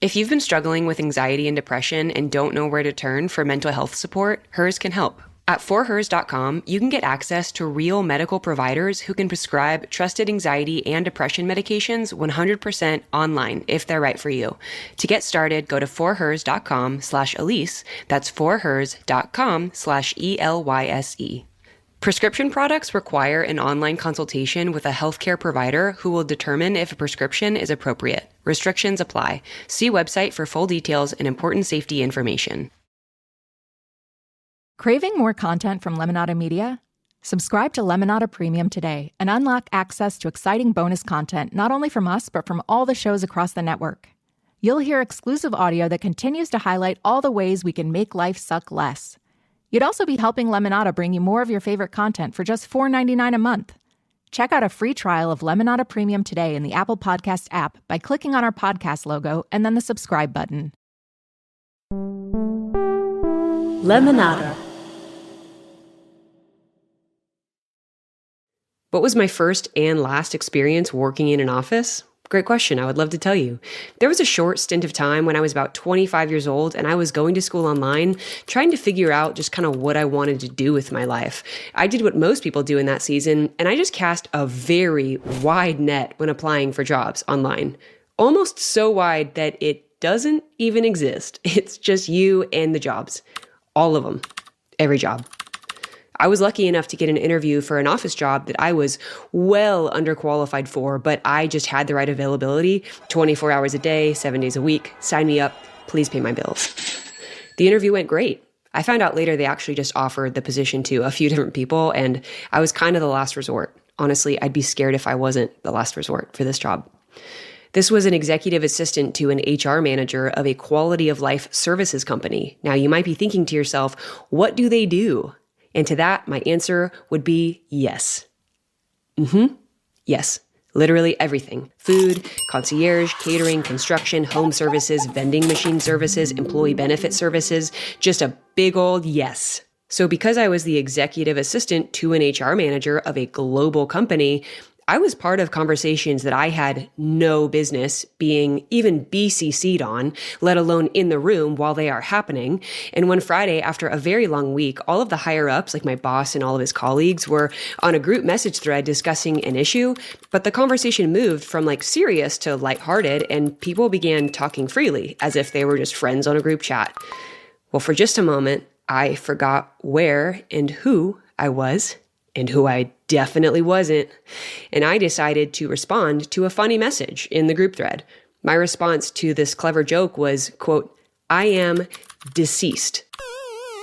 If you've been struggling with anxiety and depression and don't know where to turn for mental health support, Hers can help. At forhers.com, you can get access to real medical providers who can prescribe trusted anxiety and depression medications 100% online if they're right for you. To get started, go to forhers.com/Elyse. That's forhers.com/ELYSE. Prescription products require an online consultation with a healthcare provider who will determine if a prescription is appropriate. Restrictions apply. See website for full details and important safety information. Craving more content from Lemonada Media? Subscribe to Lemonada Premium today and unlock access to exciting bonus content not only from us, but from all the shows across the network. You'll hear exclusive audio that continues to highlight all the ways we can make life suck less. You'd also be helping Lemonada bring you more of your favorite content for just $4.99 a month. Check out a free trial of Lemonada Premium today in the Apple Podcast app by clicking on our podcast logo and then the subscribe button. Lemonada. What was my first and last experience working in an office? Great question. I would love to tell you. There was a short stint of time when I was about 25 years old and I was going to school online, trying to figure out just kind of what I wanted to do with my life. I did what most people do in that season, and I just cast a very wide net when applying for jobs online. Almost so wide that it doesn't even exist. It's just you and the jobs. All of them. Every job. I was lucky enough to get an interview for an office job that I was well underqualified for, but I just had the right availability, 24 hours a day, 7 days a week. Sign me up. Please pay my bills. The interview went great. I found out later they actually just offered the position to a few different people, and I was kind of the last resort. Honestly, I'd be scared if I wasn't the last resort for this job. This was an executive assistant to an HR manager of a quality of life services company. Now, you might be thinking to yourself, what do they do? And to that, my answer would be yes. Yes. Literally everything. Food, concierge, catering, construction, home services, vending machine services, employee benefit services. Just a big old yes. So because I was the executive assistant to an HR manager of a global company, I was part of conversations that I had no business being even BCC'd on, let alone in the room while they are happening. And one Friday, after a very long week, all of the higher ups, like my boss and all of his colleagues, were on a group message thread discussing an issue, but the conversation moved from like serious to lighthearted, and people began talking freely as if they were just friends on a group chat. Well, for just a moment, I forgot where and who I was and who I definitely wasn't. And I decided to respond to a funny message in the group thread. My response to this clever joke was, quote, "I am deceased."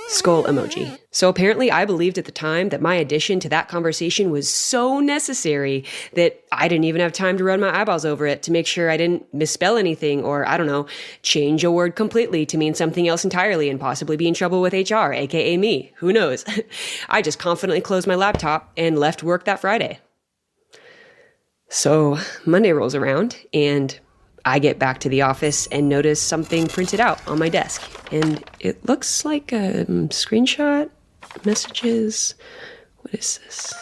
Skull emoji. So apparently I believed at the time that my addition to that conversation was so necessary that I didn't even have time to run my eyeballs over it to make sure I didn't misspell anything or, I don't know, change a word completely to mean something else entirely and possibly be in trouble with HR, aka me. Who knows? I just confidently closed my laptop and left work that Friday. So Monday rolls around and I get back to the office and notice something printed out on my desk. And it looks like a screenshot, messages. What is this?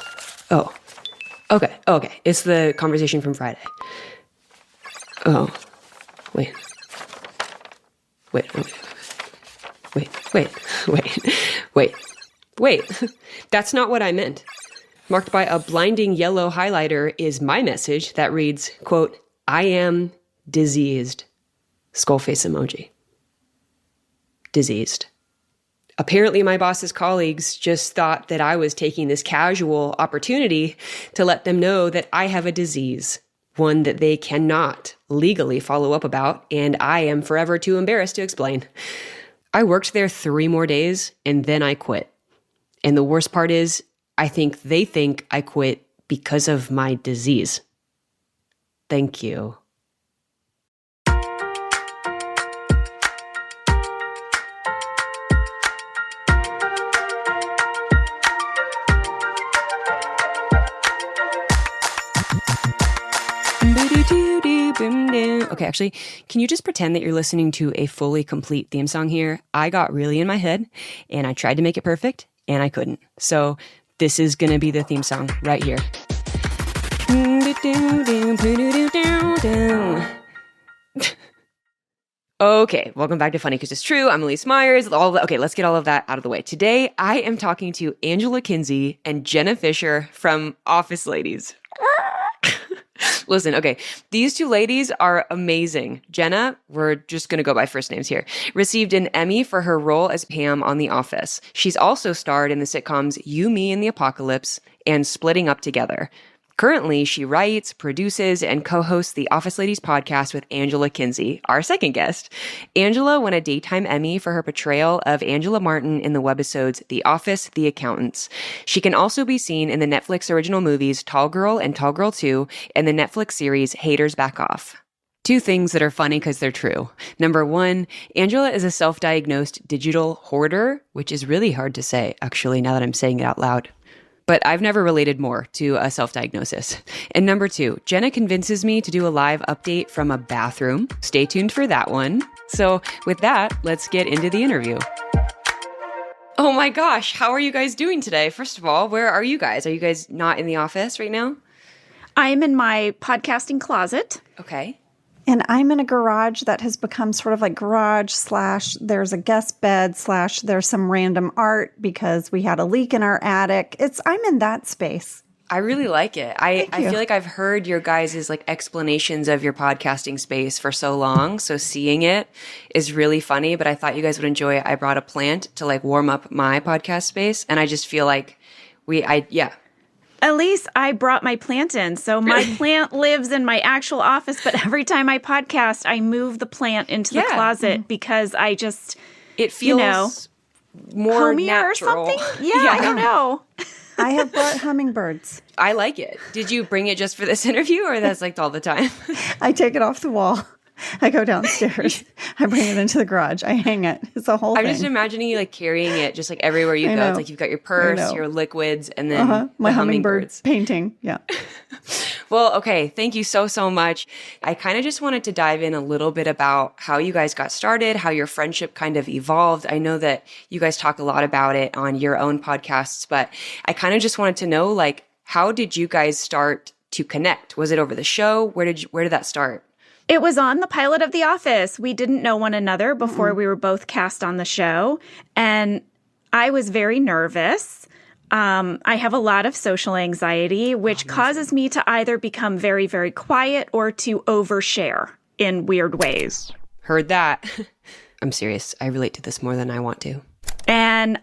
Oh, okay. It's the conversation from Friday. Oh, wait. That's not what I meant. Marked by a blinding yellow highlighter is my message that reads, quote, "I am diseased." Skull face emoji. Diseased. Apparently my boss's colleagues just thought that I was taking this casual opportunity to let them know that I have a disease, one that they cannot legally follow up about, and I am forever too embarrassed to explain. I worked there 3 more days, and then I quit. And the worst part is, I think they think I quit because of my disease. Thank you. Okay, actually, can you just pretend that you're listening to a fully complete theme song here? I got really in my head, and I tried to make it perfect, and I couldn't. So this is going to be the theme song right here. Okay, welcome back to Funny Because It's True. I'm Elyse Myers. Okay, let's get all of that out of the way. Today, I am talking to Angela Kinsey and Jenna Fischer from Office Ladies. Listen, okay, these two ladies are amazing. Jenna, we're just going to go by first names here, received an Emmy for her role as Pam on The Office. She's also starred in the sitcoms You, Me, and the Apocalypse and Splitting Up Together. Currently, she writes, produces, and co-hosts the Office Ladies podcast with Angela Kinsey, our second guest. Angela won a Daytime Emmy for her portrayal of Angela Martin in the webisodes The Office, The Accountants. She can also be seen in the Netflix original movies Tall Girl and Tall Girl 2 and the Netflix series Haters Back Off. Two things that are funny because they're true. Number one, Angela is a self-diagnosed digital hoarder, which is really hard to say, actually, now that I'm saying it out loud. But I've never related more to a self-diagnosis. And number two, Jenna convinces me to do a live update from a bathroom. Stay tuned for that one. So with that, let's get into the interview. Oh my gosh, how are you guys doing today? First of all, where are you guys? Are you guys not in the office right now? I'm in my podcasting closet. Okay. And I'm in a garage that has become sort of like garage / there's a guest bed / there's some random art because we had a leak in our attic. I'm in that space. I really like it. I feel like I've heard your guys' like explanations of your podcasting space for so long. So seeing it is really funny, but I thought you guys would enjoy it. I brought a plant to like warm up my podcast space. And I just feel like Elyse, I brought my plant in. So my plant lives in my actual office, but every time I podcast, I move the plant into the closet because it feels more homier natural. Or something? Yeah, I don't know. I have brought hummingbirds. I like it. Did you bring it just for this interview or that's like all the time? I take it off the wall. I go downstairs. I bring it into the garage. I hang it. It's a whole thing. I'm just imagining you like carrying it just like everywhere you go. It's like you've got your purse, your liquids, and then my the hummingbird painting. Yeah. Well, okay. Thank you so much. I kind of just wanted to dive in a little bit about how you guys got started, how your friendship kind of evolved. I know that you guys talk a lot about it on your own podcasts, but I kind of just wanted to know, like, how did you guys start to connect? Was it over the show? Where did that start? It was on the pilot of The Office. We didn't know one another before we were both cast on the show. And I was very nervous. I have a lot of social anxiety, which causes me to either become very, very quiet or to overshare in weird ways. Heard that. I'm serious. I relate to this more than I want to. And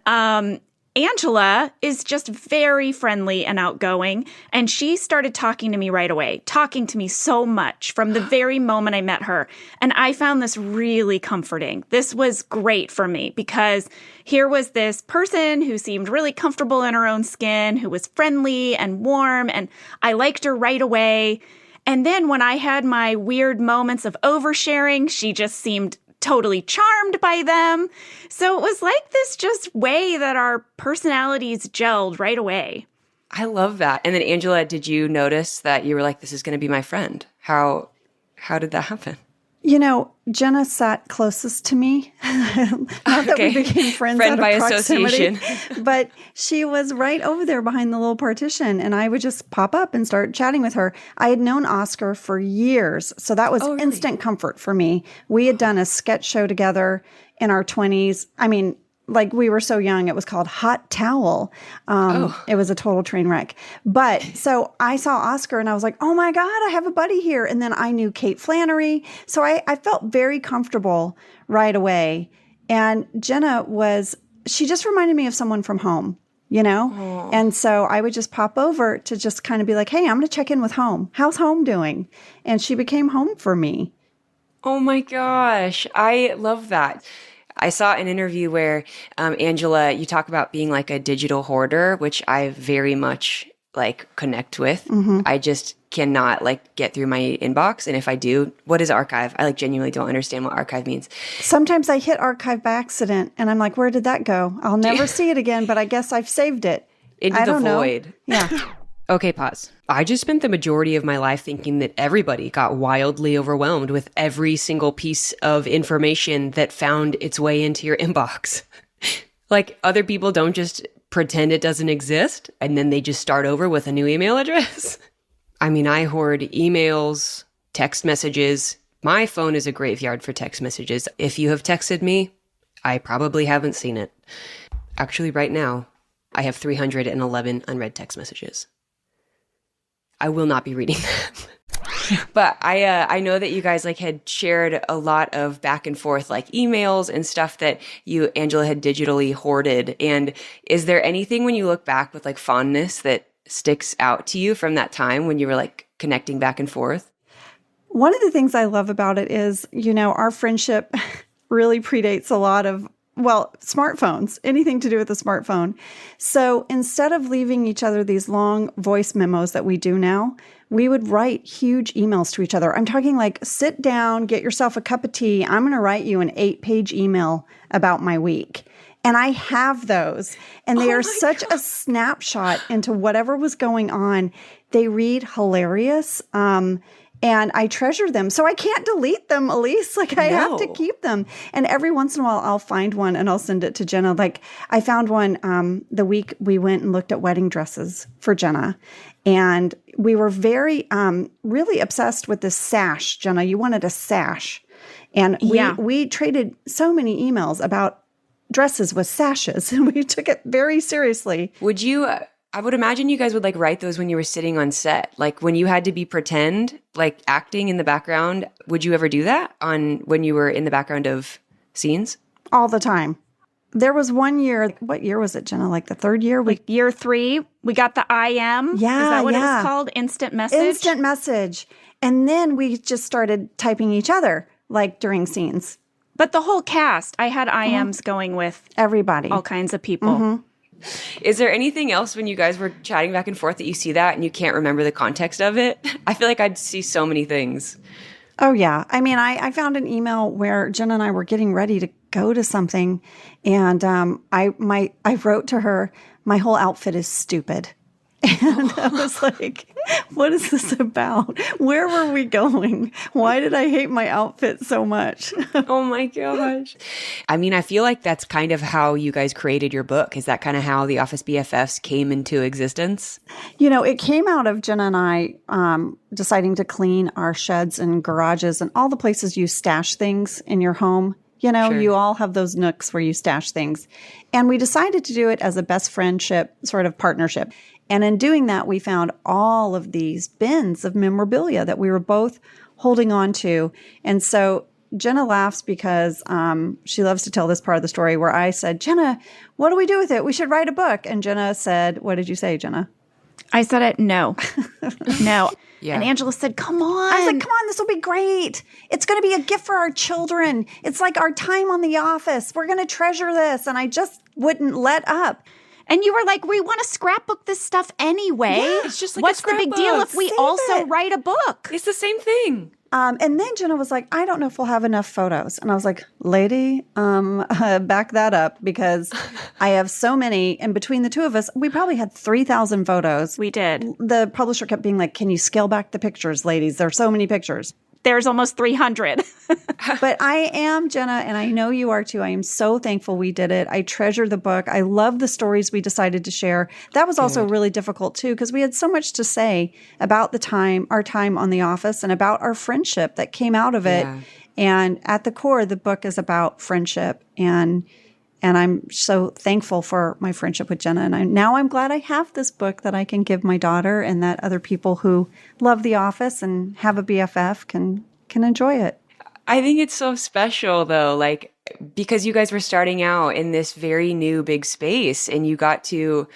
Angela is just very friendly and outgoing, and she started talking to me right away, talking to me so much from the very moment I met her. And I found this really comforting. This was great for me because here was this person who seemed really comfortable in her own skin, who was friendly and warm, and I liked her right away. And then when I had my weird moments of oversharing, she just seemed totally charmed by them. So it was like this just way that our personalities gelled right away. I love that. And then Angela, did you notice that you were like, this is going to be my friend? How did that happen? You know, Jenna sat closest to me. Not that we became friends Friend out by of proximity, association. but she was right over there behind the little partition, and I would just pop up and start chatting with her. I had known Oscar for years, so that was instant comfort for me. We had done a sketch show together in our 20s. I mean, like we were so young, it was called Hot Towel. It was a total train wreck. But so I saw Oscar and I was like, oh my God, I have a buddy here. And then I knew Kate Flannery. So I felt very comfortable right away. And Jenna she just reminded me of someone from home, you know? Aww. And so I would just pop over to just kind of be like, hey, I'm going to check in with home. How's home doing? And she became home for me. Oh my gosh. I love that. I saw an interview where, Angela, you talk about being like a digital hoarder, which I very much like connect with. Mm-hmm. I just cannot like get through my inbox. And if I do, what is archive? I like genuinely don't understand what archive means. Sometimes I hit archive by accident and I'm like, where did that go? I'll never see it again, but I guess I've saved it. Into the void. Know. Yeah. Okay, pause. I just spent the majority of my life thinking that everybody got wildly overwhelmed with every single piece of information that found its way into your inbox. Like other people don't just pretend it doesn't exist and then they just start over with a new email address. I mean, I hoard emails, text messages, My phone is a graveyard for text messages. If you have texted me, I probably haven't seen it. Actually, right now, I have 311 unread text messages. I will not be reading them. But I know that you guys like had shared a lot of back and forth like emails and stuff that you, Angela, had digitally hoarded. And is there anything when you look back with like fondness that sticks out to you from that time when you were like connecting back and forth? One of the things I love about it is, our friendship really predates a lot of, smartphones, anything to do with a smartphone. So instead of leaving each other these long voice memos that we do now, we would write huge emails to each other. I'm talking like, sit down, get yourself a cup of tea. I'm going to write you an 8-page email about my week. And I have those. And they are such a snapshot into whatever was going on. They read hilarious. And I treasure them. So I can't delete them, Elyse. Like I have to keep them. And every once in a while, I'll find one and I'll send it to Jenna. Like I found one the week we went and looked at wedding dresses for Jenna. And we were very, really obsessed with this sash. Jenna, you wanted a sash. And we traded so many emails about dresses with sashes. And we took it very seriously. Would you... I would imagine you guys would like write those when you were sitting on set. Like when you had to be pretend, like acting in the background, would you ever do that on when you were in the background of scenes? All the time. There was one year, what year was it, Jenna? Like the third year? Like year 3, we got the IM. Yeah, is that what it was called? Instant message? Instant message. And then we just started typing each other like during scenes. But the whole cast, I had IMs going with everybody. All kinds of people. Is there anything else when you guys were chatting back and forth that you see that and you can't remember the context of it? I feel like I'd see so many things. Oh, yeah. I mean, I found an email where Jenna and I were getting ready to go to something. And I wrote to her, my whole outfit is stupid. And I was like, what is this about? Where were we going? Why did I hate my outfit so much? Oh my gosh. I mean, I feel like that's kind of how you guys created your book. Is that kind of how the Office BFFs came into existence? It came out of Jenna and I deciding to clean our sheds and garages and all the places you stash things in your home. Sure. You all have those nooks where you stash things. And we decided to do it as a best friendship sort of partnership. And in doing that, we found all of these bins of memorabilia that we were both holding on to. And so Jenna laughs because she loves to tell this part of the story where I said, Jenna, what do we do with it? We should write a book. And Jenna said, what did you say, Jenna? I said it, no. No. Yeah. And Angela said, come on. I was like, come on, this will be great. It's going to be a gift for our children. It's like our time on The Office. We're going to treasure this. And I just wouldn't let up. And you were like, we want to scrapbook this stuff anyway. Yeah, it's just like what's the big deal if we Save also it. write a book? It's the same thing. And then Jenna was like, I don't know if we'll have enough photos. And I was like, lady, back that up because I have so many. And between the two of us, we probably had 3,000 photos. We did. The publisher kept being like, can you scale back the pictures, ladies? There are so many pictures. There's almost 300. But I am, Jenna, and I know you are too. I am so thankful we did it. I treasure the book. I love the stories we decided to share. That was also really difficult too, because we had so much to say about our time on The Office and about our friendship that came out of it. Yeah. And at the core, the book is about friendship. And I'm so thankful for my friendship with Jenna. And now I'm glad I have this book that I can give my daughter and that other people who love The Office and have a BFF can enjoy it. I think it's so special though, like because you guys were starting out in this very new big space and you got to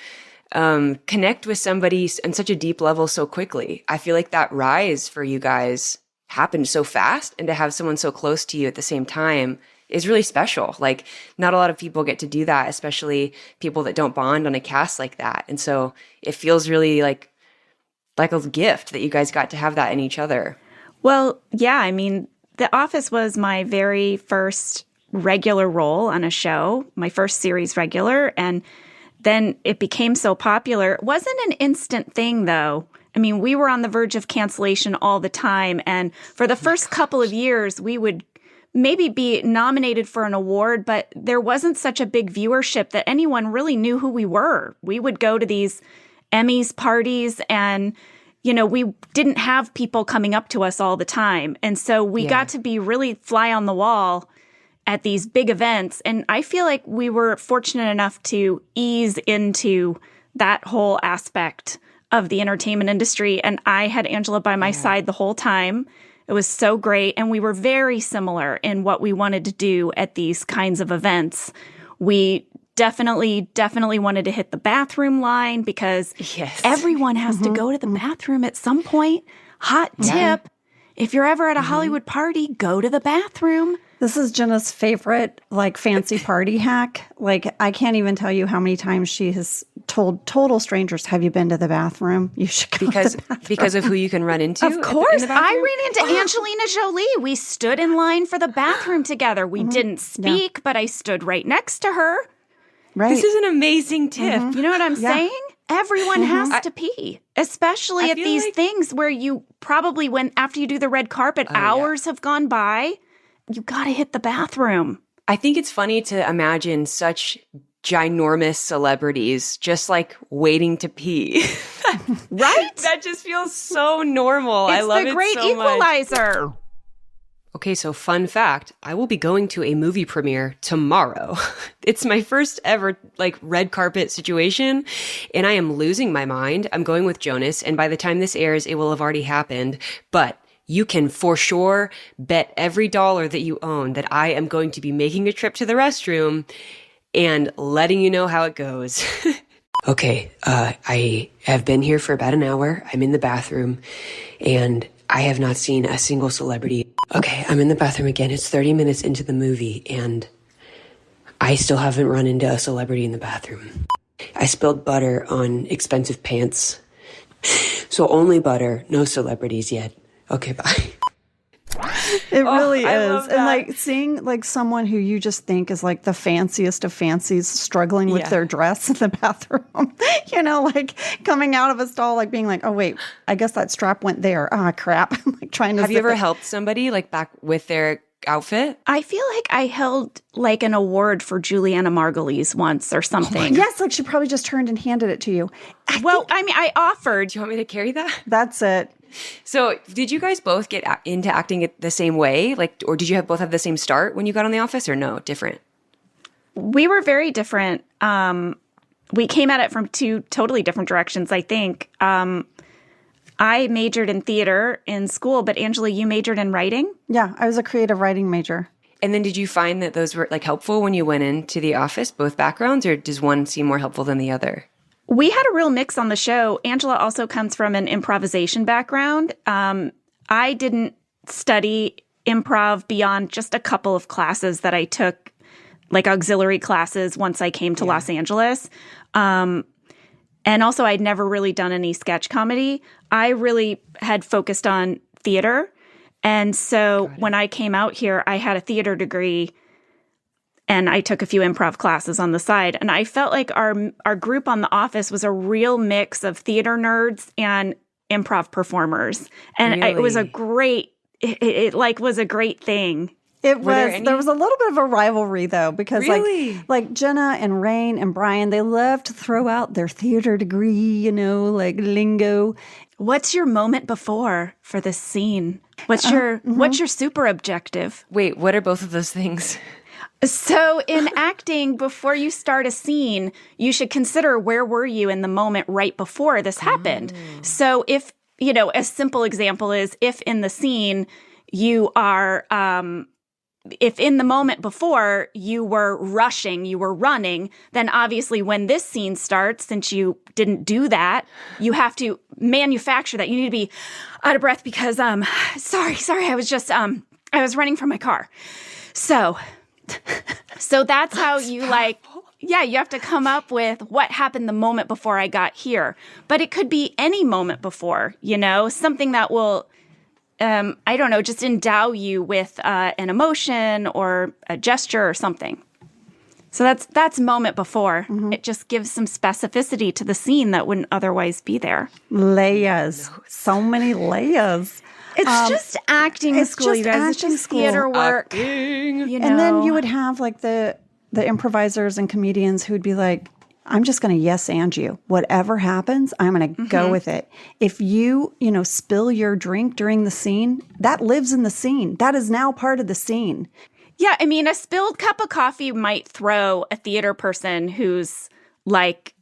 connect with somebody on such a deep level so quickly. I feel like that rise for you guys happened so fast, and to have someone so close to you at the same time is really special. Like not a lot of people get to do that, especially people that don't bond on a cast like that. And so it feels really like a gift that you guys got to have that in each other. Well, yeah, I mean, The Office was my very first regular role on a show, my first series regular. And then it became so popular. It wasn't an instant thing, though. I mean, we were on the verge of cancellation all the time. And for the first couple of years, we would maybe be nominated for an award, but there wasn't such a big viewership that anyone really knew who we were. We would go to these Emmys parties and, we didn't have people coming up to us all the time. And so we got to be really fly on the wall at these big events. And I feel like we were fortunate enough to ease into that whole aspect of the entertainment industry. And I had Angela by my side the whole time. It was so great. And we were very similar in what we wanted to do at these kinds of events. We definitely wanted to hit the bathroom line because everyone has to go to the bathroom at some point. Hot tip. If you're ever at a Hollywood party, go to the bathroom. This is Jenna's favorite, fancy party hack. I can't even tell you how many times she has told total strangers, have you been to the bathroom? You should go to the bathroom. Because of who you can run into? Of course. I ran into Angelina Jolie. We stood in line for the bathroom together. We didn't speak, but I stood right next to her. Right. This is an amazing tip. You know what I'm saying? Everyone has to pee, especially at these things where you probably, after you do the red carpet, hours have gone by. You got to hit the bathroom. I think it's funny to imagine such ginormous celebrities just waiting to pee. Right? That just feels so normal. I love it so much. It's the great equalizer. Okay, so fun fact, I will be going to a movie premiere tomorrow. It's my first ever red carpet situation, and I am losing my mind. I'm going with Jonas, and by the time this airs, it will have already happened. But you can for sure bet every dollar that you own that I am going to be making a trip to the restroom and letting you know how it goes. Okay, I have been here for about an hour. I'm in the bathroom, and I have not seen a single celebrity. Okay, I'm in the bathroom again. It's 30 minutes into the movie, and I still haven't run into a celebrity in the bathroom. I spilled butter on expensive pants. So only butter, no celebrities yet. Okay, bye. It really I is. love that. And seeing someone who you just think is the fanciest of fancies struggling with their dress in the bathroom, coming out of a stall, being oh, wait, I guess that strap went there. Ah, crap. Trying to Have you ever helped somebody back with their outfit? I feel like I held an award for Juliana Margulies once or something. Yes, she probably just turned and handed it to you. I offered. Do you want me to carry that? That's it. So did you guys both get into acting it the same way? Or did you both have the same start when you got on The Office, or no, different? We were very different. We came at it from two totally different directions, I think. I majored in theater in school, but Angela, you majored in writing? Yeah, I was a creative writing major. And then did you find that those were helpful when you went into The Office, both backgrounds, or does one seem more helpful than the other? We had a real mix on the show. Angela also comes from an improvisation background. I didn't study improv beyond just a couple of classes that I took, auxiliary classes once I came to Los Angeles. And also, I'd never really done any sketch comedy. I really had focused on theater. And so when I came out here, I had a theater degree, and I took a few improv classes on the side. And I felt like our group on The Office was a real mix of theater nerds and improv performers. And it was a great, it was a great thing. It was. There was a little bit of a rivalry, though, because Really? Jenna and Rain and Brian, they love to throw out their theater degree, lingo. What's your moment before for this scene? What's your super objective? Wait, what are both of those things? So in acting, before you start a scene, you should consider where were you in the moment right before this happened. So if, a simple example is if in the scene you are, if in the moment before you were rushing, you were running, then obviously when this scene starts, since you didn't do that, you have to manufacture that. You need to be out of breath because, sorry, I was just, I was running from my car. So that's how you you have to come up with what happened the moment before I got here. But it could be any moment before, something that will, just endow you with an emotion or a gesture or something. So that's moment before. It just gives some specificity to the scene that wouldn't otherwise be there. Layers. So many layers. It's just acting school, you guys. It's just theater work. Acting. And then you would have the improvisers and comedians who would be I'm just going to yes and you. Whatever happens, I'm going to go with it. If you spill your drink during the scene, that lives in the scene. That is now part of the scene. Yeah, I mean, a spilled cup of coffee might throw a theater person who's like,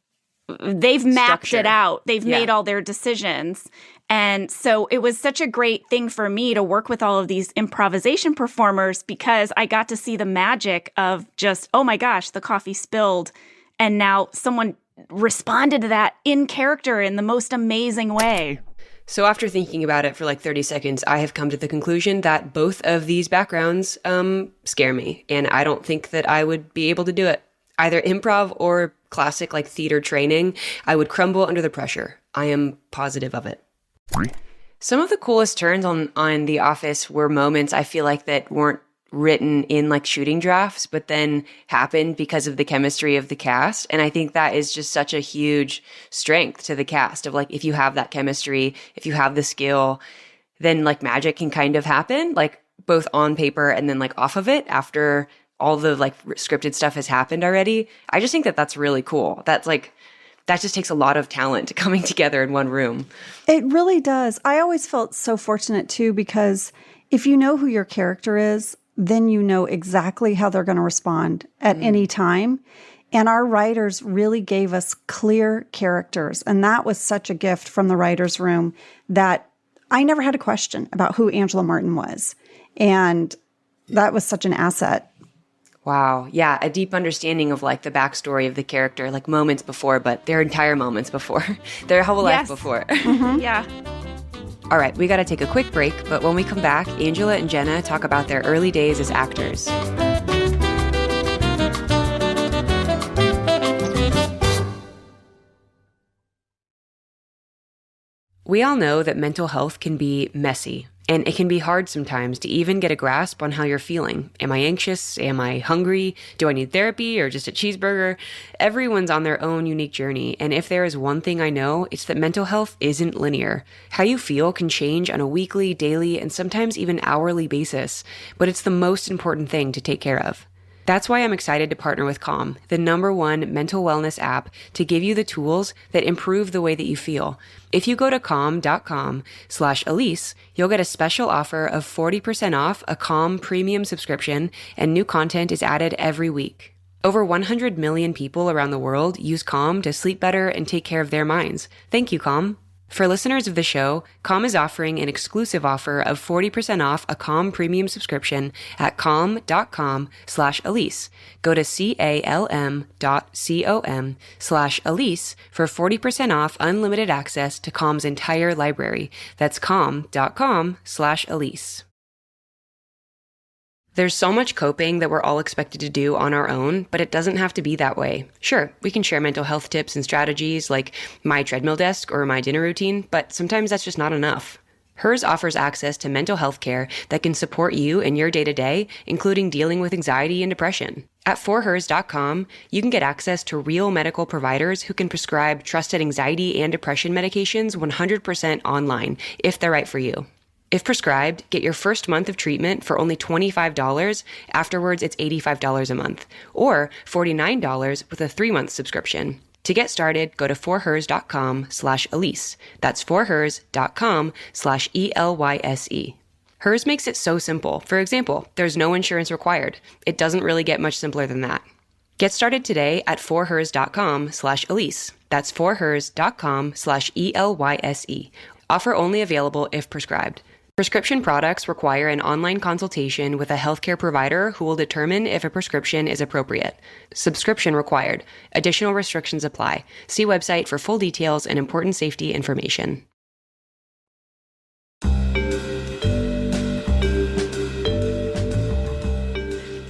they've mapped it out. They've made all their decisions. And so it was such a great thing for me to work with all of these improvisation performers because I got to see the magic of just, oh my gosh, the coffee spilled. And now someone responded to that in character in the most amazing way. So after thinking about it for like 30 seconds, I have come to the conclusion that both of these backgrounds scare me. And I don't think that I would be able to do it. Either improv or classic like theater training, I would crumble under the pressure. I am positive of it. Some of the coolest turns on The Office were moments I feel like that weren't written in like shooting drafts, but then happened because of the chemistry of the cast. And I think that is just such a huge strength to the cast of like, if you have that chemistry, if you have the skill, then like magic can kind of happen, like both on paper and then like off of it after all the like scripted stuff has happened already. I just think that that's really cool. That's like, that just takes a lot of talent coming together in one room. It really does. I always felt so fortunate too, because if you know who your character is, then you know exactly how they're going to respond at any time. And our writers really gave us clear characters. And that was such a gift from the writer's room that I never had a question about who Angela Martin was. And that was such an asset. Wow. Yeah. A deep understanding of like the backstory of the character, like moments before, but their entire moments before, their whole life before. Yeah. All right, we got to take a quick break, but when we come back, Angela and Jenna talk about their early days as actors. We all know that mental health can be messy, and it can be hard sometimes to even get a grasp on how you're feeling. Am I anxious? Am I hungry? Do I need therapy or just a cheeseburger? Everyone's on their own unique journey, and if there is one thing I know, it's that mental health isn't linear. How you feel can change on a weekly, daily, and sometimes even hourly basis, but it's the most important thing to take care of. That's why I'm excited to partner with Calm, the #1 mental wellness app, to give you the tools that improve the way that you feel. If you go to calm.com/Elyse, you'll get a special offer of 40% off a Calm premium subscription, and new content is added every week. Over 100 million people around the world use Calm to sleep better and take care of their minds. Thank you, Calm. For listeners of the show, Calm is offering an exclusive offer of 40% off a Calm premium subscription at calm.com/Elyse. Go to calm.com/Elyse for 40% off unlimited access to Calm's entire library. That's calm.com/Elyse. There's so much coping that we're all expected to do on our own, but it doesn't have to be that way. Sure, we can share mental health tips and strategies like my treadmill desk or my dinner routine, but sometimes that's just not enough. Hers offers access to mental health care that can support you in your day-to-day, including dealing with anxiety and depression. At forhers.com, you can get access to real medical providers who can prescribe trusted anxiety and depression medications 100% online, if they're right for you. If prescribed, get your first month of treatment for only $25. Afterwards, it's $85 a month, or $49 with a 3-month subscription. To get started, go to forhers.com/Elyse. That's forhers.com/ELYSE. Hers makes it so simple. For example, there's no insurance required. It doesn't really get much simpler than that. Get started today at forhers.com/Elyse. That's forhers.com/ELYSE. Offer only available if prescribed. Prescription products require an online consultation with a healthcare provider who will determine if a prescription is appropriate. Subscription required. Additional restrictions apply. See website for full details and important safety information.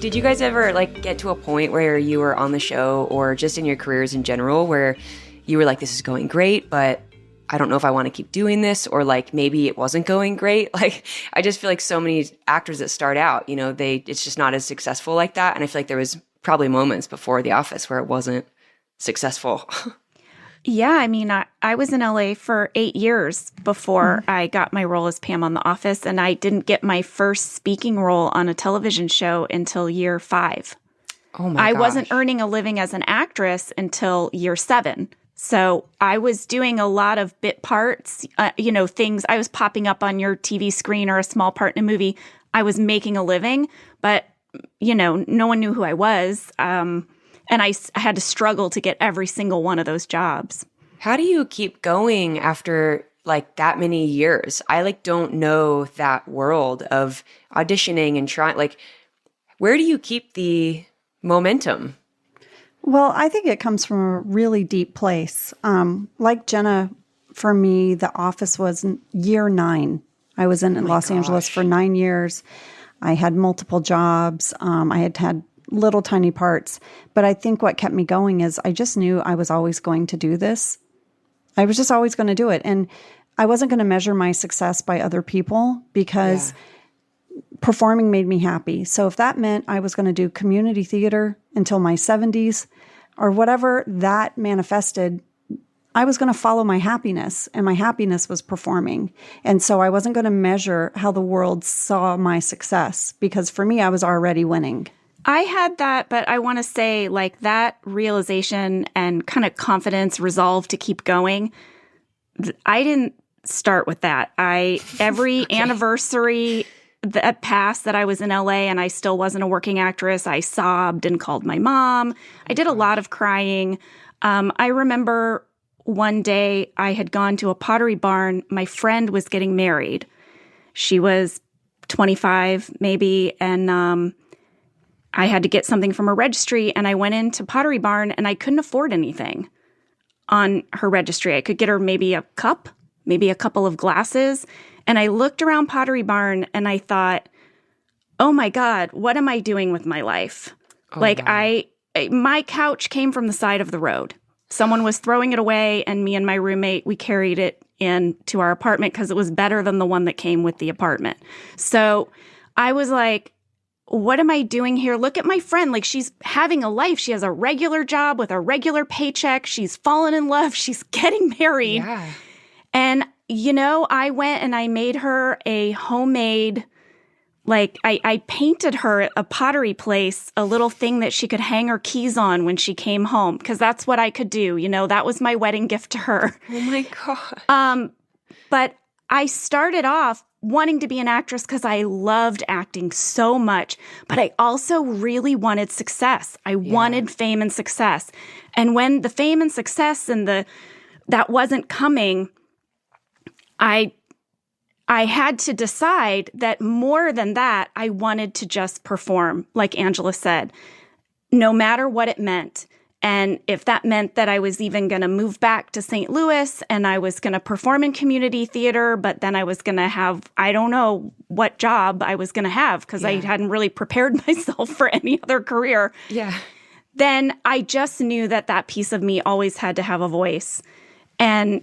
Did you guys ever get to a point where you were on the show or just in your careers in general where you were like, this is going great, but I don't know if I want to keep doing this, or maybe it wasn't going great? I just feel like so many actors that start out, it's just not as successful like that. And I feel like there was probably moments before The Office where it wasn't successful. Yeah, I mean, I was in LA for 8 years before I got my role as Pam on The Office, and I didn't get my first speaking role on a television show until year 5. Oh my I gosh. wasn't earning a living as an actress until year 7. So I was doing a lot of bit parts, things. I was popping up on your TV screen or a small part in a movie. I was making a living, but, no one knew who I was. And I had to struggle to get every single one of those jobs. How do you keep going after like that many years? I don't know that world of auditioning and trying. Where do you keep the momentum? Well, I think it comes from a really deep place. Like Jenna, for me, The Office was year 9. I was in Los Angeles for 9 years. I had multiple jobs. I had little tiny parts. But I think what kept me going is I just knew I was always going to do this. I was just always going to do it. And I wasn't going to measure my success by other people because performing made me happy. So if that meant I was going to do community theater until my 70s or whatever that manifested, I was going to follow my happiness, and my happiness was performing. And so I wasn't going to measure how the world saw my success because for me, I was already winning. I had that, but I want to say that realization and kind of confidence, resolve to keep going. I didn't start with that. Every anniversary that passed that I was in LA and I still wasn't a working actress, I sobbed and called my mom. I did a lot of crying. I remember one day I had gone to a Pottery Barn. My friend was getting married. She was 25 maybe, and I had to get something from her registry, and I went into Pottery Barn and I couldn't afford anything on her registry. I could get her maybe a cup, maybe a couple of glasses. And I looked around Pottery Barn and I thought, oh my God, what am I doing with my life? Oh, wow. My couch came from the side of the road. Someone was throwing it away, and me and my roommate, we carried it in to our apartment because it was better than the one that came with the apartment. So I was like, what am I doing here? Look at my friend. She's having a life. She has a regular job with a regular paycheck. She's fallen in love. She's getting married. Yeah. And, I went and I made her a homemade, I painted her a pottery place, a little thing that she could hang her keys on when she came home, because that's what I could do. That was my wedding gift to her. Oh my God. But I started off wanting to be an actress because I loved acting so much, but I also really wanted success. I wanted fame and success. And when the fame and success and that wasn't coming, I had to decide that more than that, I wanted to just perform, like Angela said, no matter what it meant. And if that meant that I was even going to move back to St. Louis and I was going to perform in community theater, but then I was going to have, I don't know what job I was going to have because I hadn't really prepared myself for any other career. Yeah. Then I just knew that piece of me always had to have a voice. And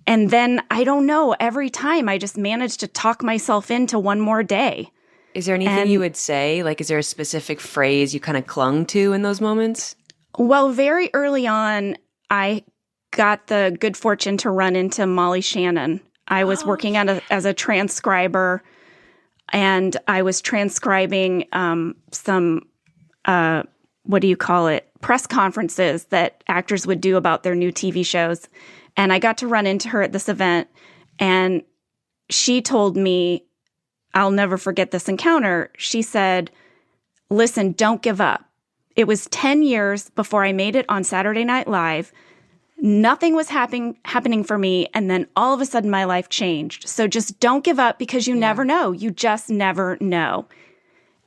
then, I don't know, every time I just managed to talk myself into one more day. Is there anything you would say? Is there a specific phrase you kind of clung to in those moments? Well, very early on, I got the good fortune to run into Molly Shannon. I was working as a transcriber, and I was transcribing some, press conferences that actors would do about their new TV shows. And I got to run into her at this event, and she told me, I'll never forget this encounter. She said, listen, don't give up. It was 10 years before I made it on Saturday Night Live. Nothing was happening for me, and then all of a sudden my life changed. So just don't give up because you never know. You just never know.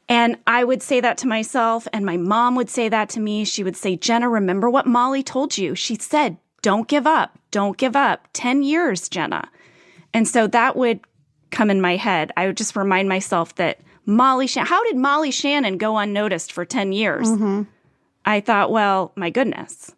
And I would say that to myself, and my mom would say that to me. She would say, Jenna, remember what Molly told you. She said, don't give up. Don't give up. 10 years, Jenna. And so that would come in my head. I would just remind myself that how did Molly Shannon go unnoticed for 10 years? Mm-hmm. I thought, well, my goodness.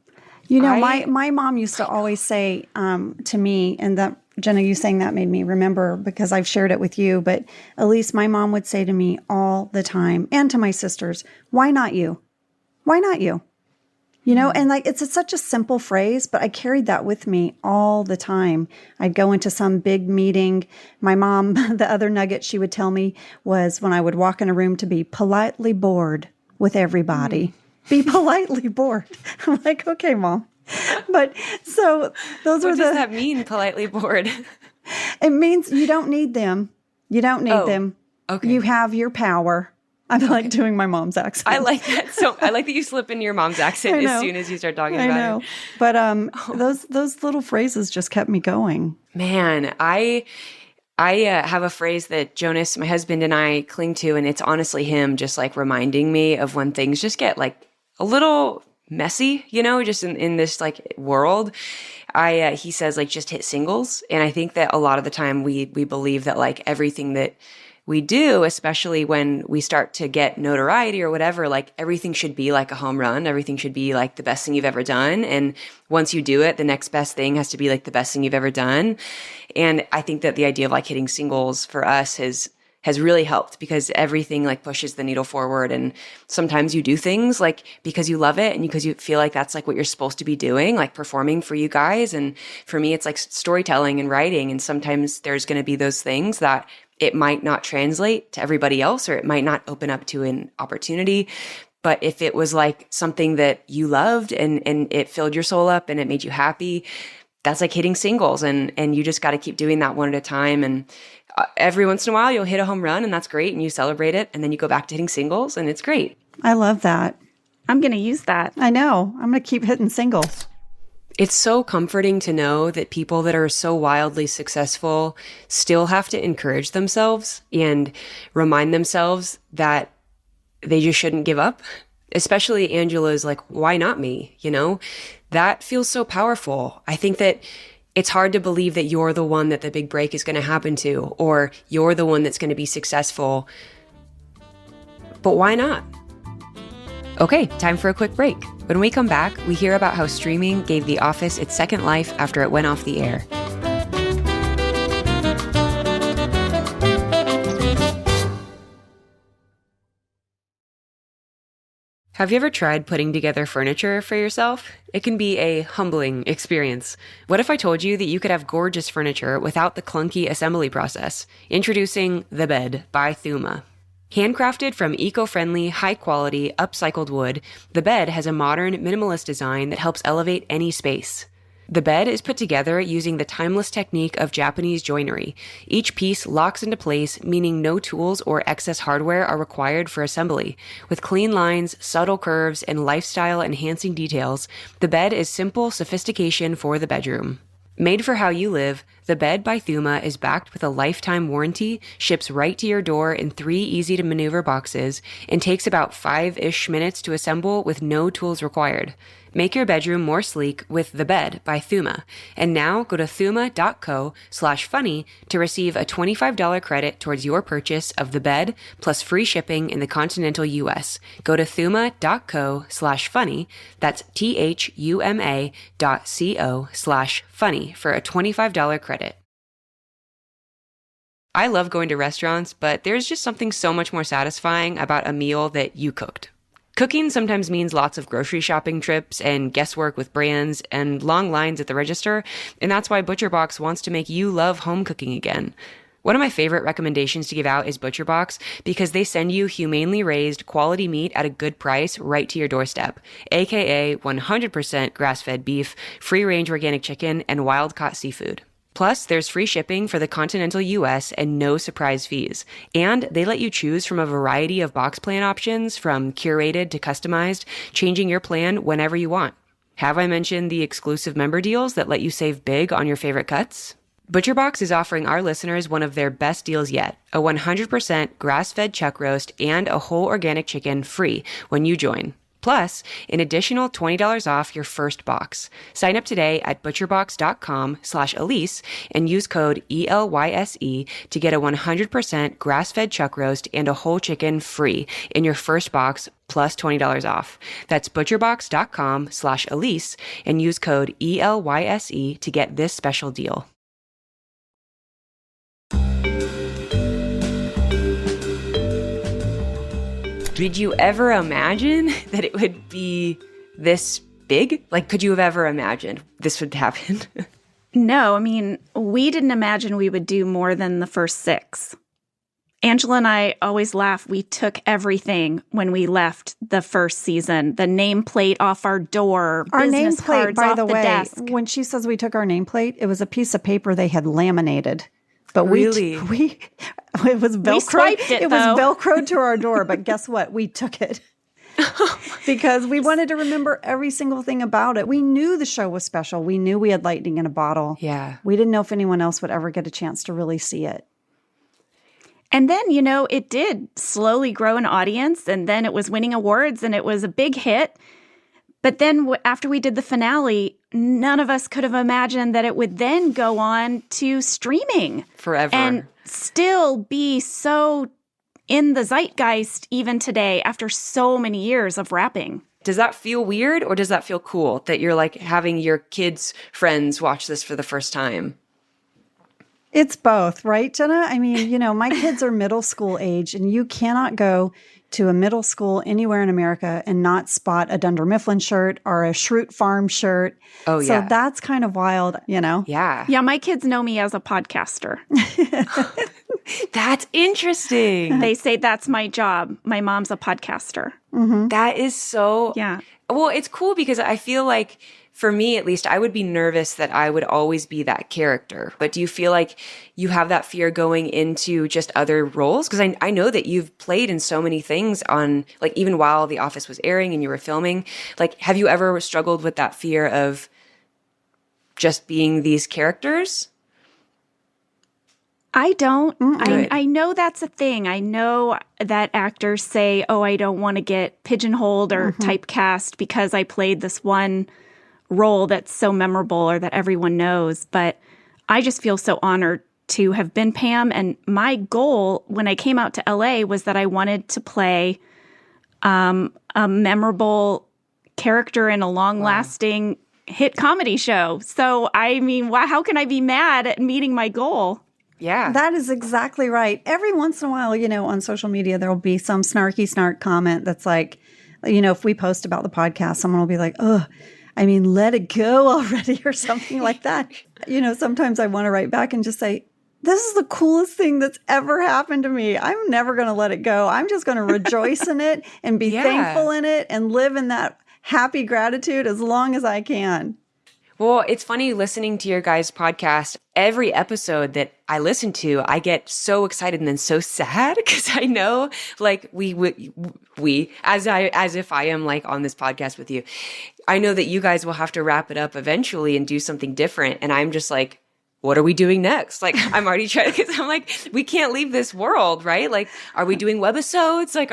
My mom used to always say to me, and that, Jenna, you saying that made me remember because I've shared it with you, but Elyse, my mom would say to me all the time, and to my sisters, why not you? Why not you? And it's such a simple phrase, but I carried that with me all the time. I'd go into some big meeting. My mom, the other nugget she would tell me was when I would walk in a room to be politely bored. with everybody. Be politely bored. I'm like, okay, Mom. But so those What are does that mean, politely bored? it means you don't need them. You don't need them. Okay. You have your power. I'm like doing my mom's accent. I like that. So I like that you slip in your mom's accent as soon as you start talking about it. But those little phrases just kept me going. Man, I have a phrase that Jonas, my husband, and I cling to, and it's honestly him just like reminding me of when things just get like a little messy, just in this like world. He says like just hit singles. And I think that a lot of the time we believe that like everything that we do, especially when we start to get notoriety or whatever, like everything should be like a home run. Everything should be like the best thing you've ever done. And once you do it, the next best thing has to be like the best thing you've ever done. And I think that the idea of like hitting singles for us has really helped because everything like pushes the needle forward. And sometimes you do things like because you love it and because you feel like that's like what you're supposed to be doing, like performing for you guys. And for me, it's like storytelling and writing. And sometimes there's going to be those things that it might not translate to everybody else, or it might not open up to an opportunity. But if it was like something that you loved and it filled your soul up and it made you happy, that's like hitting singles. And you just got to keep doing that one at a time. And every once in a while you'll hit a home run and that's great. And you celebrate it. And then you go back to hitting singles and it's great. I love that. I'm going to use that. I know. I'm going to keep hitting singles. It's so comforting to know that people that are so wildly successful still have to encourage themselves and remind themselves that they just shouldn't give up. Especially Angela's like, why not me? That feels so powerful. I think that it's hard to believe that you're the one that the big break is going to happen to, or you're the one that's going to be successful. But why not? Okay, time for a quick break. When we come back, we hear about how streaming gave The Office its second life after it went off the air. Have you ever tried putting together furniture for yourself? It can be a humbling experience. What if I told you that you could have gorgeous furniture without the clunky assembly process? Introducing The Bed by Thuma. Handcrafted from eco-friendly, high-quality, upcycled wood, The Bed has a modern, minimalist design that helps elevate any space. The bed is put together using the timeless technique of Japanese joinery. Each piece locks into place, meaning no tools or excess hardware are required for assembly. With clean lines, subtle curves, and lifestyle-enhancing details, the bed is simple sophistication for the bedroom. Made for how you live, The Bed by Thuma is backed with a lifetime warranty, ships right to your door in 3 easy-to-maneuver boxes, and takes about 5-ish minutes to assemble with no tools required. Make your bedroom more sleek with The Bed by Thuma. And now go to thuma.co/funny to receive a $25 credit towards your purchase of The Bed plus free shipping in the continental US. Go to thuma.co/funny. That's thuma.co/funny for a $25 credit. I love going to restaurants, but there's just something so much more satisfying about a meal that you cooked. Cooking sometimes means lots of grocery shopping trips and guesswork with brands and long lines at the register, and that's why ButcherBox wants to make you love home cooking again. One of my favorite recommendations to give out is ButcherBox because they send you humanely raised quality meat at a good price right to your doorstep, aka 100% grass-fed beef, free-range organic chicken, and wild-caught seafood. Plus, there's free shipping for the continental US and no surprise fees. And they let you choose from a variety of box plan options, from curated to customized, changing your plan whenever you want. Have I mentioned the exclusive member deals that let you save big on your favorite cuts? ButcherBox is offering our listeners one of their best deals yet, a 100% grass-fed chuck roast and a whole organic chicken free when you join. Plus, an additional $20 off your first box. Sign up today at butcherbox.com/Elyse and use code ELYSE to get a 100% grass-fed chuck roast and a whole chicken free in your first box plus $20 off. That's butcherbox.com/Elyse and use code ELYSE to get this special deal. Did you ever imagine that it would be this big? Like, could you have ever imagined this would happen? No, I mean, we didn't imagine we would do more than the first 6. Angela and I always laugh. We took everything when we left the first season. The nameplate off our door, Our business nameplate, cards by off the way, desk. when she says we took our nameplate, it was a piece of paper they had laminated. But Really? it was Velcro. We swiped it, was though. Velcroed to our door, but guess what? We took it. Because we wanted to remember every single thing about it. We knew the show was special. We knew we had lightning in a bottle. Yeah. We didn't know if anyone else would ever get a chance to really see it. And then, it did slowly grow an audience, and then it was winning awards, and it was a big hit. But then after we did the finale, none of us could have imagined that it would then go on to streaming. Forever. And still be so in the zeitgeist even today after so many years of wrapping. Does that feel weird, or does that feel cool that you're like having your kids' friends watch this for the first time? It's both, right, Jenna? I mean, my kids are middle school age, and you cannot go to a middle school anywhere in America and not spot a Dunder Mifflin shirt or a Schrute Farm shirt. Oh, so yeah. that's kind of wild, Yeah. Yeah, my kids know me as a podcaster. That's interesting. They say that's my job. My mom's a podcaster. That is so... Yeah. Well, it's cool because I feel like, for me at least, I would be nervous that I would always be that character. But do you feel like you have that fear going into just other roles? Because I know that you've played in so many things on, like, even while The Office was airing and you were filming. Like, have you ever struggled with that fear of just being these characters? I don't. Good. I know that's a thing. I know that actors say, oh, I don't want to get pigeonholed or typecast because I played this one role that's so memorable or that everyone knows. But I just feel so honored to have been Pam. And my goal when I came out to LA was that I wanted to play a memorable character in a long-lasting hit comedy show. So, I mean, how can I be mad at meeting my goal? Yeah. That is exactly right. Every once in a while, on social media, there will be some snark comment that's like, if we post about the podcast, someone will be like, oh, let it go already or something like that. Sometimes I want to write back and just say, this is the coolest thing that's ever happened to me. I'm never going to let it go. I'm just going to rejoice in it and be thankful in it and live in that happy gratitude as long as I can. Well, it's funny listening to your guys' podcast. Every episode that I listen to, I get so excited and then so sad because I know, like, we, as if I am like on this podcast with you, I know that you guys will have to wrap it up eventually and do something different. And I'm just like, what are we doing next? Like, I'm already trying, because I'm like, we can't leave this world, right? Like, are we doing webisodes? Like,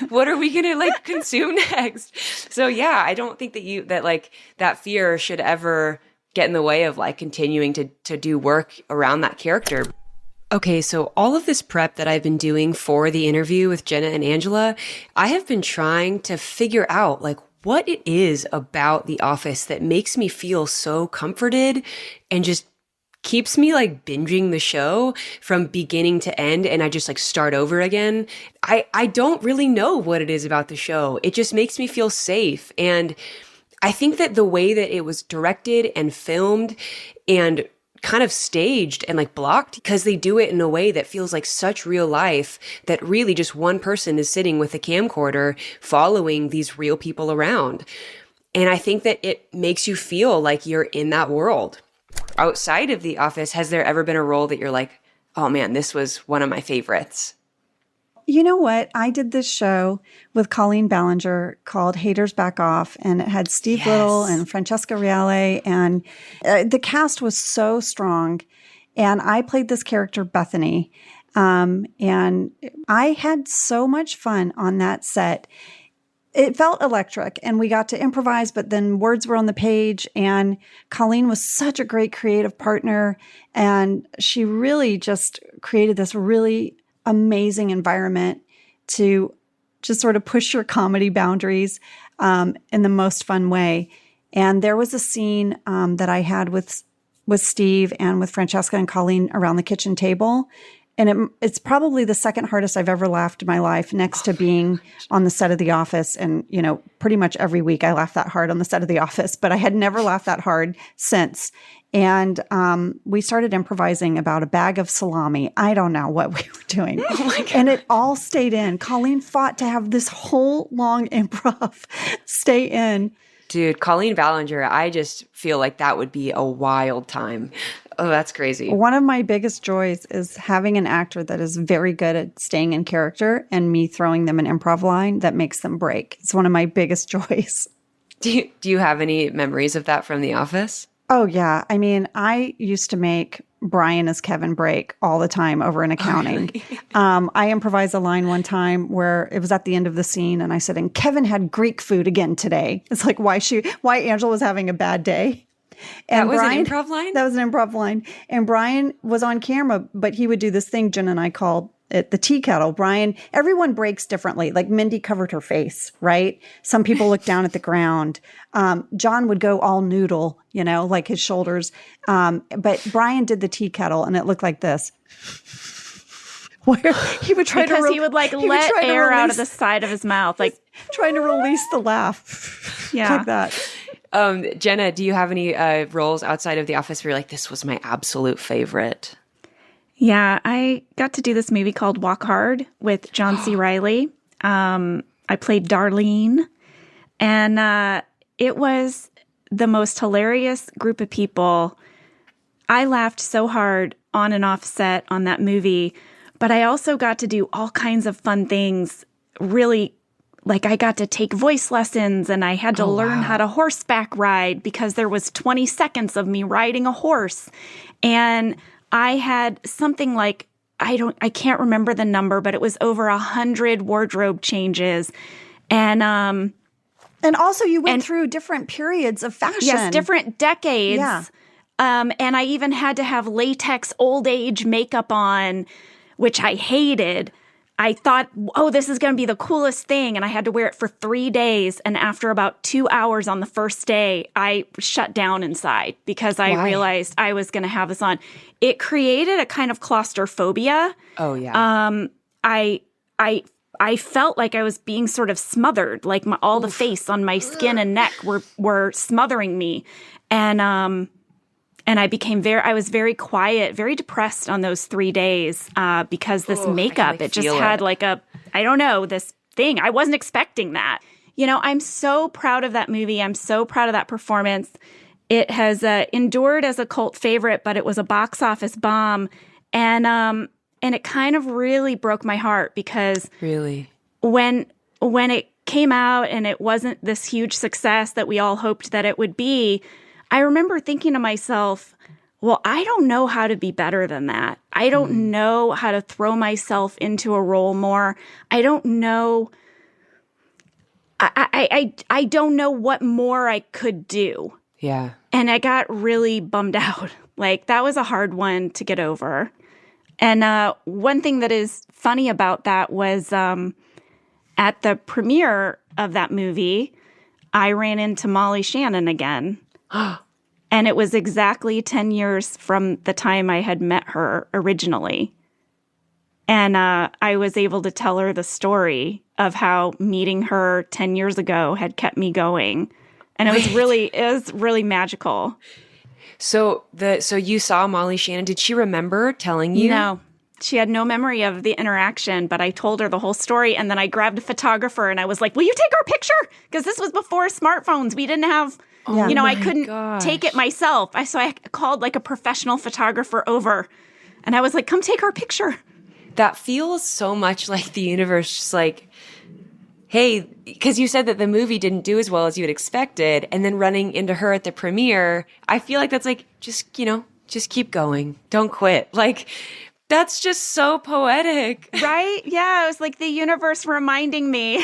what are we going to like consume next? So yeah, I don't think that that fear should ever get in the way of like continuing to do work around that character. Okay, so all of this prep that I've been doing for the interview with Jenna and Angela, I have been trying to figure out like what it is about The Office that makes me feel so comforted and just keeps me like binging the show from beginning to end, and I just like start over again. I don't really know what it is about the show. It just makes me feel safe. And I think that the way that it was directed and filmed and kind of staged and like blocked, because they do it in a way that feels like such real life, that really just one person is sitting with a camcorder following these real people around. And I think that it makes you feel like you're in that world. Outside of The Office, has there ever been a role that you're like, oh man, this was one of my favorites? You know what? I did this show with Colleen Ballinger called Haters Back Off, and it had Steve Little and Francesca Reale, and the cast was so strong. And I played this character, Bethany, and I had so much fun on that set. It felt electric, and we got to improvise, but then words were on the page, and Colleen was such a great creative partner, and she really just created this really amazing environment to just sort of push your comedy boundaries in the most fun way. And there was a scene that I had with Steve and with Francesca and Colleen around the kitchen table. And it's probably the second hardest I've ever laughed in my life, next to being on the set of The Office. And, pretty much every week I laugh that hard on the set of The Office, but I had never laughed that hard since. And we started improvising about a bag of salami. I don't know what we were doing. Oh my God. And it all stayed in. Colleen fought to have this whole long improv stay in. Dude, Colleen Ballinger, I just feel like that would be a wild time. Oh, that's crazy. One of my biggest joys is having an actor that is very good at staying in character and me throwing them an improv line that makes them break. It's one of my biggest joys. Do you have any memories of that from The Office? Oh, yeah. I mean, I used to make Brian as Kevin break all the time over in accounting. Oh, really? I improvised a line one time where it was at the end of the scene and I said, and Kevin had Greek food again today. It's like why Angela was having a bad day. And that was Brian, an improv line? That was an improv line. And Brian was on camera, but he would do this thing Jen and I called it the tea kettle. Brian, everyone breaks differently. Like Mindy covered her face, right? Some people look down at the ground. John would go all noodle, like his shoulders. But Brian did the tea kettle and it looked like this. Where he would try because he would let air out of the side of his mouth, like trying to release the laugh. Yeah. Like that. Jenna, do you have any roles outside of The Office where you're like, this was my absolute favorite? Yeah, I got to do this movie called Walk Hard with John C. Reilly. I played Darlene, and it was the most hilarious group of people. I laughed so hard on and off set on that movie, but I also got to do all kinds of fun things, really. Like I got to take voice lessons and I had to learn how to horseback ride because there was 20 seconds of me riding a horse. And I had something like, I can't remember the number, but it was over 100 wardrobe changes. And also you went through different periods of fashion. Yes, different decades. Yeah. And I even had to have latex old age makeup on, which I hated. I thought, this is going to be the coolest thing. And I had to wear it for 3 days. And after about 2 hours on the first day, I shut down inside because I realized I was going to have this on. It created a kind of claustrophobia. Oh, yeah. I felt like I was being sort of smothered, like all the face on my skin and neck were smothering me. And I was very quiet, very depressed on those 3 days because this makeup, it just had this thing. I wasn't expecting that. I'm so proud of that movie. I'm so proud of that performance. It has endured as a cult favorite, but it was a box office bomb. And it kind of really broke my heart because really, when it came out and it wasn't this huge success that we all hoped that it would be, I remember thinking to myself, well, I don't know how to be better than that. I don't know how to throw myself into a role more. I don't know. I don't know what more I could do. Yeah. And I got really bummed out. Like that was a hard one to get over. And one thing that is funny about that was at the premiere of that movie, I ran into Molly Shannon again. And it was exactly 10 years from the time I had met her originally. And I was able to tell her the story of how meeting her 10 years ago had kept me going. And it was really magical. So you saw Molly Shannon. Did she remember telling you? No. She had no memory of the interaction, but I told her the whole story. And then I grabbed a photographer and I was like, will you take our picture? Because this was before smartphones. We didn't have... I couldn't take it myself. So I called like a professional photographer over and I was like, come take our picture. That feels so much like the universe just like, hey, because you said that the movie didn't do as well as you had expected. And then running into her at the premiere, I feel like that's like, just keep going. Don't quit. Like, that's just so poetic. Right? Yeah. It was like the universe reminding me.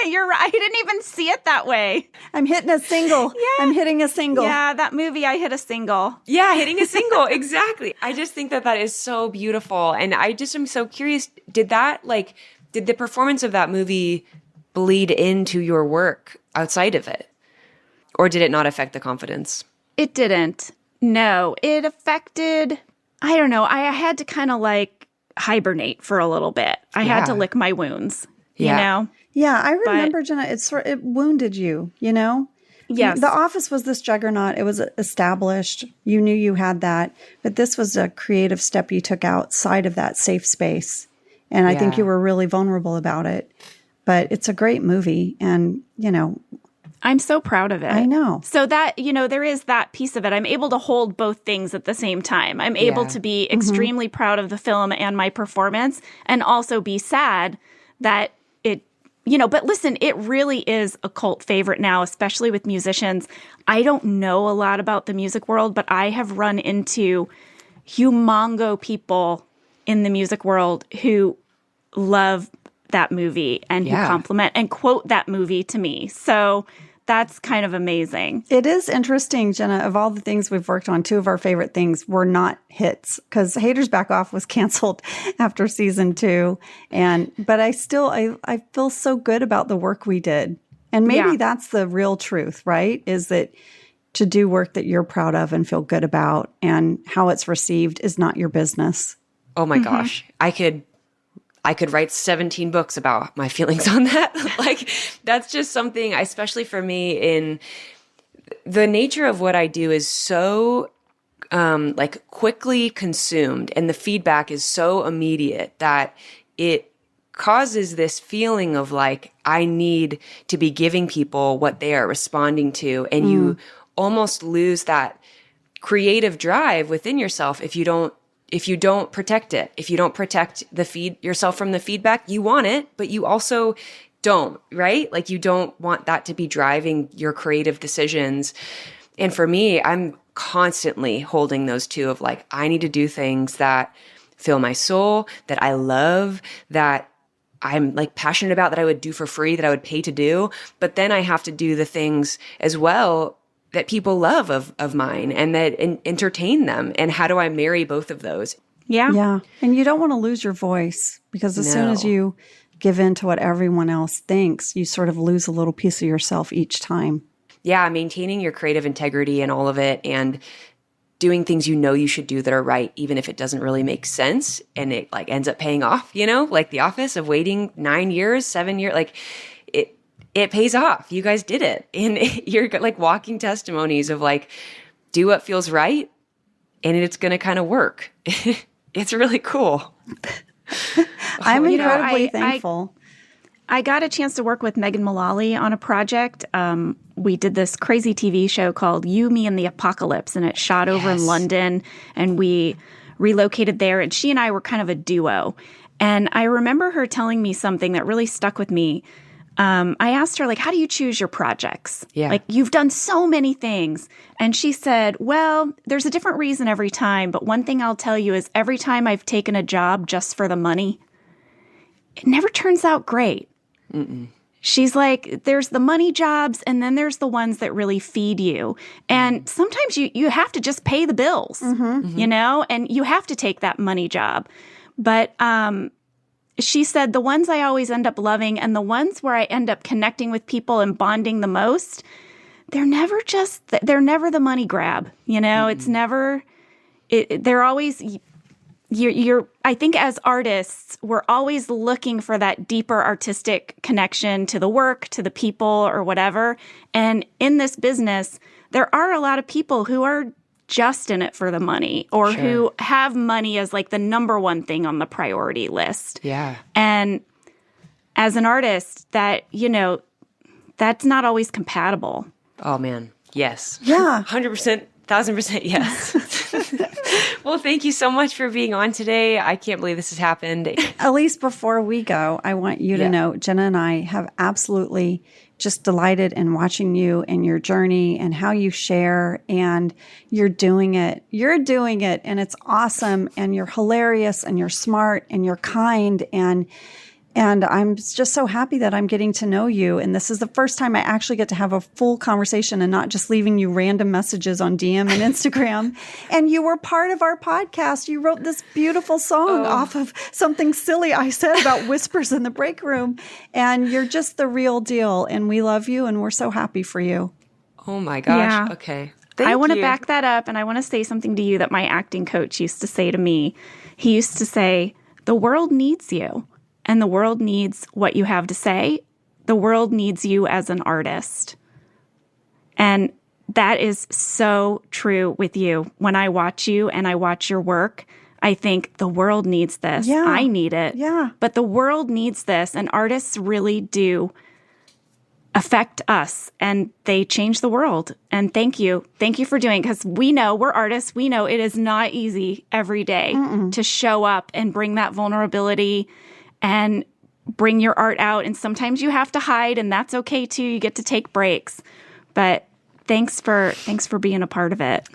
You're right. I didn't even see it that way. I'm hitting a single. Yeah. I'm hitting a single. Yeah. That movie, I hit a single. Yeah. Hitting a single. Exactly. I just think that is so beautiful. And I just am so curious. Did the performance of that movie bleed into your work outside of it? Or did it not affect the confidence? It didn't. No. It affected... I don't know. I had to kind of like hibernate for a little bit. I had to lick my wounds, you know? Yeah, I remember, Jenna, it wounded you, Yes. The Office was this juggernaut. It was established. You knew you had that. But this was a creative step you took outside of that safe space. And I think you were really vulnerable about it. But it's a great movie. And, I'm so proud of it. I know. So that, there is that piece of it. I'm able to hold both things at the same time. I'm able to be extremely proud of the film and my performance and also be sad that but listen, it really is a cult favorite now, especially with musicians. I don't know a lot about the music world, but I have run into humongo people in the music world who love that movie and who compliment and quote that movie to me. So that's kind of amazing. It is interesting, Jenna. Of all the things we've worked on, 2 of our favorite things were not hits because Haters Back Off was canceled after season 2. But I feel so good about the work we did. And maybe that's the real truth, right? Is that to do work that you're proud of and feel good about, and how it's received is not your business. Oh my gosh. I could write 17 books about my feelings on that. That's just something, especially for me, in the nature of what I do is so quickly consumed, and the feedback is so immediate that it causes this feeling of I need to be giving people what they are responding to. And you almost lose that creative drive within yourself if you don't protect it. If you don't protect yourself from the feedback, you want it, but you also don't, right? You don't want that to be driving your creative decisions. And for me, I'm constantly holding those two of I need to do things that fill my soul, that I love, that I'm passionate about, that I would do for free, that I would pay to do. But then I have to do the things as well that people love of mine and that entertain them. And how do I marry both of those? Yeah. Yeah. And you don't want to lose your voice because as soon as you give in to what everyone else thinks, you sort of lose a little piece of yourself each time. Yeah. Maintaining your creative integrity and all of it, and doing things you should do that are right, even if it doesn't really make sense. And it ends up paying off, like The Office of waiting 9 years, 7 years, it pays off. You guys did it. And you're walking testimonies of do what feels right, and it's going to kind of work. It's really cool. I'm incredibly thankful. I got a chance to work with Megan Mullally on a project. We did this crazy TV show called You, Me, and the Apocalypse, and it shot over in London, and we relocated there, and she and I were kind of a duo. And I remember her telling me something that really stuck with me. I asked her, how do you choose your projects? Yeah. You've done so many things. And she said, well, there's a different reason every time. But one thing I'll tell you is every time I've taken a job just for the money, it never turns out great. Mm-mm. She's there's the money jobs, and then there's the ones that really feed you. And sometimes you have to just pay the bills, and you have to take that money job. But she said the ones I always end up loving and the ones where I end up connecting with people and bonding the most, they're never the money grab. It's never, they're always, I think as artists, we're always looking for that deeper artistic connection to the work, to the people or whatever. And in this business, there are a lot of people who are just in it for the money, or who have money as the number one thing on the priority list. Yeah. And as an artist, that, that's not always compatible. Oh man. Yes. Yeah. 100%, 1000% yes. Well, thank you so much for being on today. I can't believe this has happened. Elyse, before we go, I want you to know Jenna and I have absolutely just delighted in watching you and your journey and how you share, and you're doing it. You're doing it, and it's awesome, and you're hilarious, and you're smart, and you're kind, and I'm just so happy that I'm getting to know you. And this is the first time I actually get to have a full conversation and not just leaving you random messages on DM and Instagram. And you were part of our podcast. You wrote this beautiful song off of something silly I said about whispers in the break room. And you're just the real deal. And we love you. And we're so happy for you. Oh my gosh. Yeah. Okay. I want to back that up. And I want to say something to you that my acting coach used to say to me. He used to say, the world needs you. And the world needs what you have to say. The world needs you as an artist. And that is so true with you. When I watch you and I watch your work, I think the world needs this. Yeah. I need it. Yeah. But the world needs this. And artists really do affect us and they change the world. And thank you. Thank you for doing it, because we know, we're artists. We know it is not easy every day to show up and bring that vulnerability and bring your art out. And sometimes you have to hide, and that's okay too. You get to take breaks. But thanks for being a part of it.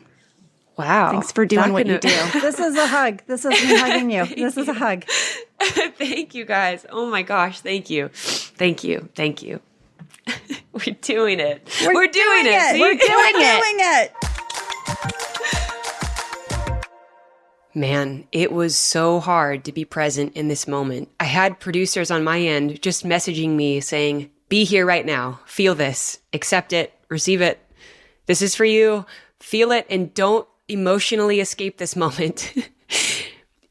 Wow. Thanks for doing what you do. This is a hug. This is me hugging you. This is a hug. Thank you, guys. Oh my gosh. Thank you. Thank you. Thank you. We're doing it. We're doing it. See? We're doing it. Man, it was so hard to be present in this moment. I had producers on my end just messaging me saying, be here right now. Feel this. Accept it. Receive it. This is for you. Feel it and don't emotionally escape this moment.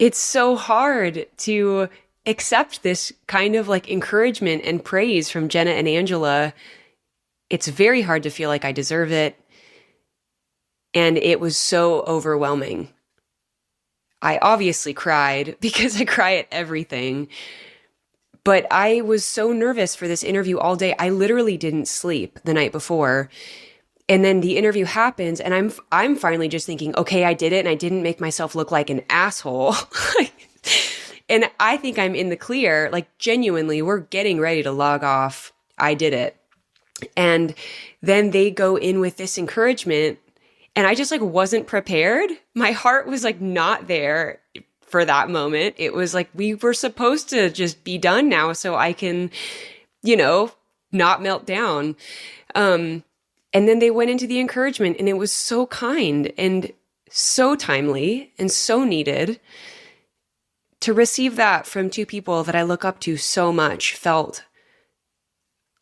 It's so hard to accept this kind of like encouragement and praise from Jenna and Angela. It's very hard to feel like I deserve it. And it was so overwhelming. I obviously cried because I cry at everything. But I was so nervous for this interview all day. I literally didn't sleep the night before. And then the interview happens and I'm finally just thinking, okay, I did it and I didn't make myself look like an asshole. And I think I'm in the clear, like genuinely, we're getting ready to log off. I did it. And then they go in with this encouragement and I just like wasn't prepared. My heart was like not there for that moment. It was like we were supposed to just be done now so I can, not melt down. And then they went into the encouragement and it was so kind and so timely and so needed. To receive that from two people that I look up to so much felt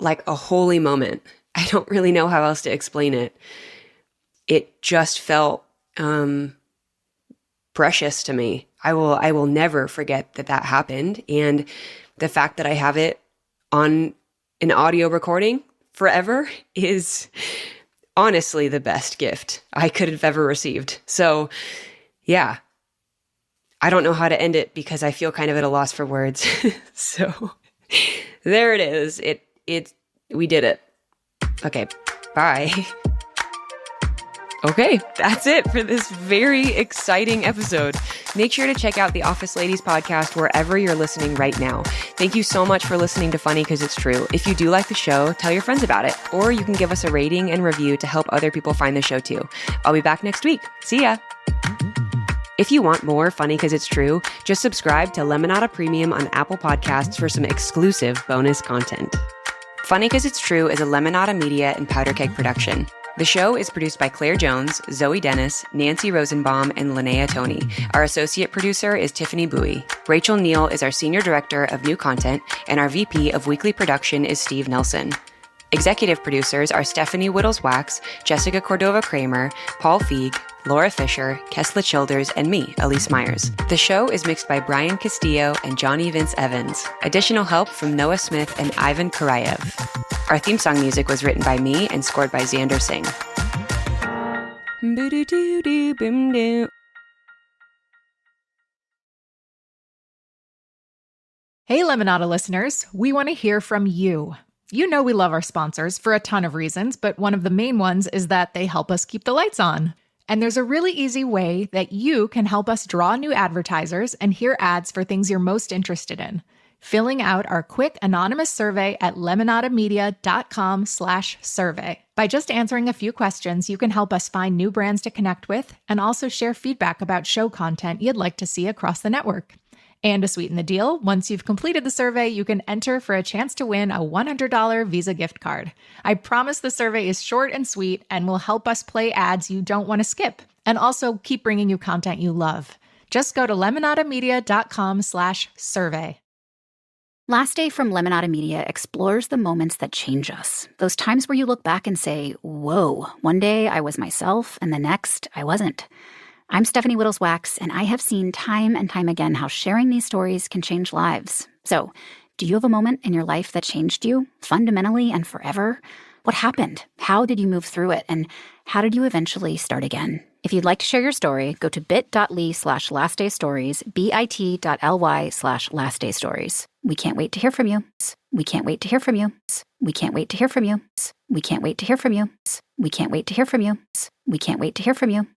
like a holy moment. I don't really know how else to explain it. It just felt precious to me. I will never forget that happened. And the fact that I have it on an audio recording forever is honestly the best gift I could have ever received. So yeah, I don't know how to end it because I feel kind of at a loss for words. So there it is. We did it. Okay. Bye. Okay, that's it for this very exciting episode. Make sure to check out the Office Ladies podcast wherever you're listening right now. Thank you so much for listening to Funny 'Cause It's True. If you do like the show, tell your friends about it, or you can give us a rating and review to help other people find the show too. I'll be back next week. See ya. If you want more Funny 'Cause It's True, just subscribe to Lemonada Premium on Apple Podcasts for some exclusive bonus content. Funny 'Cause It's True is a Lemonada Media and Powder Keg production. The show is produced by Claire Jones, Zoe Dennis, Nancy Rosenbaum, and Linnea Tony. Our associate producer is Tiffany Bowie. Rachel Neal is our senior director of new content, and our VP of weekly production is Steve Nelson. Executive producers are Stephanie Whittles-Wax, Jessica Cordova-Kramer, Paul Feig, Laura Fisher, Kesla Childers, and me, Elyse Myers. The show is mixed by Brian Castillo and Johnny Vince Evans. Additional help from Noah Smith and Ivan Karayev. Our theme song music was written by me and scored by Xander Singh. Hey, Lemonada listeners, we want to hear from you. You know we love our sponsors for a ton of reasons, but one of the main ones is that they help us keep the lights on. And there's a really easy way that you can help us draw new advertisers and hear ads for things you're most interested in. Filling out our quick anonymous survey at lemonadamedia.com/survey. By just answering a few questions, you can help us find new brands to connect with and also share feedback about show content you'd like to see across the network. And to sweeten the deal, once you've completed the survey, you can enter for a chance to win a $100 Visa gift card. I promise the survey is short and sweet and will help us play ads you don't want to skip and also keep bringing you content you love. Just go to lemonadamedia.com/survey. Last Day from Lemonada Media explores the moments that change us. Those times where you look back and say, whoa, one day I was myself and the next I wasn't. I'm Stephanie Whittles-Wax, and I have seen time and time again how sharing these stories can change lives. So, do you have a moment in your life that changed you, fundamentally and forever? What happened? How did you move through it? And how did you eventually start again? If you'd like to share your story, go to bit.ly/lastdaystories, bit.ly/lastdaystories. We can't wait to hear from you. We can't wait to hear from you. We can't wait to hear from you. We can't wait to hear from you. We can't wait to hear from you. We can't wait to hear from you.